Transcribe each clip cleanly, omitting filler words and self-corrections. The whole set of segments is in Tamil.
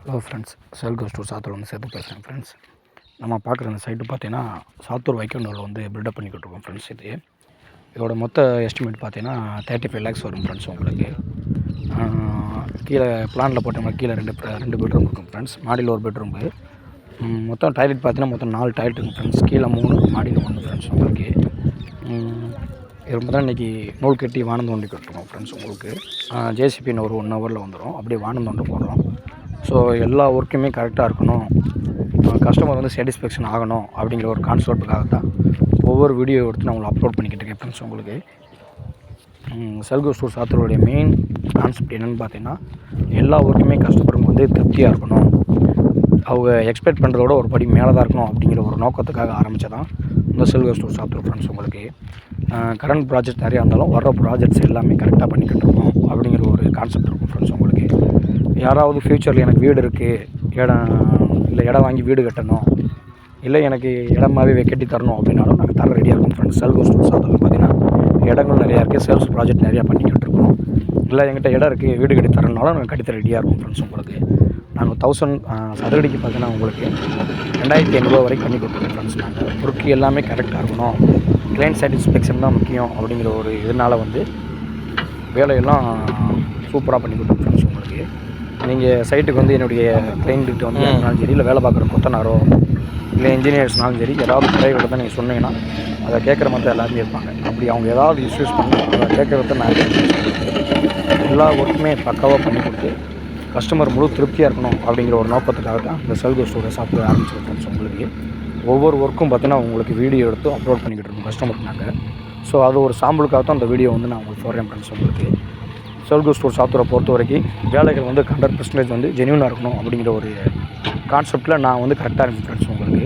ஹலோ ஃப்ரெண்ட்ஸ், செல்கோ ஸ்டோர் சாத்தூர் வந்து சேர்த்து பேசுகிறேன் ஃப்ரெண்ட்ஸ். நம்ம பார்க்குற இந்த சைட்டு பார்த்தீங்கன்னா சாத்தூர் வைக்கனூரில் வந்து பில்டப் பண்ணிக்கிட்டு இருக்கோம் ஃப்ரெண்ட்ஸ். இதோட மொத்த எஸ்டிமேட் பார்த்தீங்கன்னா 35 lakhs வரும் ஃப்ரெண்ட்ஸ். உங்களுக்கு கீழே பிளானில் போட்டோம்னா கீழே ரெண்டு பெட்ரூம் இருக்கும் ஃப்ரெண்ட்ஸ். மாடியில் ஒரு பெட்ரூம்பு. மொத்தம் டாய்லெட் பார்த்தீங்கன்னா மொத்தம் 4 டாய்லெட் இருக்கும் ஃப்ரெண்ட்ஸ். கீழே 3 மாடியில் 1 ஃப்ரெண்ட்ஸ். உங்களுக்கு இது பார்த்தா இன்றைக்கி நூல் கட்டி வானம் தோண்டி கட்டுருக்கோம் ஃப்ரெண்ட்ஸ். உங்களுக்கு ஜேசிபி ஒரு 1 ஹவரில் வந்துடும். அப்படியே வானம் தோண்ட போடுறோம். ஸோ எல்லா ஒர்க்குமே கரெக்டாக இருக்கணும், கஸ்டமர் வந்து சாட்டிஸ்ஃபேக்ஷன் ஆகணும் அப்படிங்கிற ஒரு கான்செப்ட்டுக்காக தான் ஒவ்வொரு வீடியோ எடுத்து நான் உங்களை அப்லோட் பண்ணிக்கிட்டு இருக்கேன் ஃப்ரெண்ட்ஸ். உங்களுக்கு செல்கோ ஸ்டோர் சாத்தூருடைய மெயின் கான்செப்ட் என்னென்னு பார்த்தீங்கன்னா, எல்லா ஒர்க்குமே கஸ்டமருக்கு வந்து திருப்தியாக இருக்கணும், அவங்க எக்ஸ்பெக்ட் பண்ணுறதோட ஒரு படி மேலே தான் இருக்கணும் அப்படிங்கிற ஒரு நோக்கத்துக்காக ஆரம்பித்ததான் இந்த செல்கோ ஸ்டோர் சாத்தூர் ஃப்ரெண்ட்ஸ். உங்களுக்கு கரண்ட் ப்ராஜெக்ட் நிறையா இருந்தாலும் வர்ற ப்ராஜெக்ட்ஸ் எல்லாமே கரெக்டாக பண்ணிக்கிட்டு இருக்கணும் அப்படிங்கிற ஒரு கான்செப்ட் இருக்கும் ஃப்ரெண்ட்ஸ். உங்களுக்கு யாராவது ஃப்யூச்சரில் எனக்கு வீடு இருக்குது, இடம் வாங்கி வீடு கட்டணும், இல்லை எனக்கு இடமாவே கட்டி தரணும் அப்படின்னாலும் நாங்கள் தர ரெடியாக இருக்கோம் ஃப்ரெண்ட்ஸ். செல்கோ ஸ்டோர் சாத்தூரில் பார்த்தீங்கன்னா இடங்கள் நிறையா இருக்குது, சேல்ஸ் ப்ராஜெக்ட் நிறையா பண்ணிக்கிட்டு இருக்கோம். இல்லை எங்கிட்ட இடம் இருக்குது, வீடு கட்டி தரணுனாலும் நாங்கள் கட்டித்தர ரெடியாக இருக்கோம் ஃப்ரெண்ட்ஸ். உங்களுக்கு நாங்கள் 1000 சதுரடிக்கு பார்த்தீங்கன்னா உங்களுக்கு 2500 வரைக்கும் பண்ணி கொடுத்துருக்கோம் ஃப்ரெண்ட்ஸ். நாங்கள் ஒர்க்கு எல்லாமே கரெக்டாக இருக்கணும், கிளைண்ட் சாட்டிஸ்ஃபேக்ஷன் தான் முக்கியம் அப்படிங்கிற ஒரு இதனால் வந்து வேலையெல்லாம் சூப்பராக பண்ணி கொடுத்துருக்கோம் ஃப்ரெண்ட்ஸ். உங்களுக்கு நீங்கள் சைட்டுக்கு வந்து என்னுடைய கிளைண்ட்டுக்கிட்ட வந்து இருந்தாலும் சரி, இல்லை வேலை பார்க்குற கொத்தனாரோ இல்லை இன்ஜினியர்ஸ்னாலும் சரி, ஏதாவது குறைகளை தான் நீங்கள் சொன்னீங்கன்னா அதை கேட்குற மாதிரி எல்லாருமே இருப்பாங்க. அப்படி அவங்க ஏதாவது இஷ்யூஸ் பண்ணி அதை கேட்குறத நான் எல்லா ஒர்க்குமே பக்காவாக பண்ணி கொடுத்து கஸ்டமர் முழு திருப்தியாக இருக்கணும் அப்படிங்கிற ஒரு நோக்கத்துக்காக தான் இந்த செல்கோ ஸ்டோரை சாப்பிட்டு ஆரம்பிச்சிருக்கோம் ஃப்ரெண்ட்ஸ். உங்களுக்கு ஒவ்வொரு ஒர்க்கும் பார்த்தீங்கன்னா உங்களுக்கு வீடியோ எடுத்து அப்லோட் பண்ணிக்கிட்டு இருக்கோம் கஸ்டமருக்கு நாங்கள். ஸோ அது ஒரு சாம்பிளுக்காக தான் இந்த வீடியோ வந்து நான் உங்களுக்கு சொல்கிறேன் ஃப்ரெண்ட்ஸ். உங்களுக்கு செல்கோ ஸ்டோர் சாத்தூரை பொறுத்த வரைக்கும் வேலைகள் வந்து 100% வந்து ஜென்யூனாக இருக்கணும் அப்படிங்கிற ஒரு கான்செப்ட்டில் நான் வந்து கரெக்டாக இருக்கேன் ஃப்ரெண்ட்ஸ். உங்களுக்கு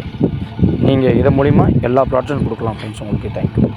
நீங்கள் இதன் மூலிமா எல்லா ப்ராடக்ட்டும் கொடுக்கலாம் ஃப்ரெண்ட்ஸ். உங்களுக்கு தேங்க்யூ.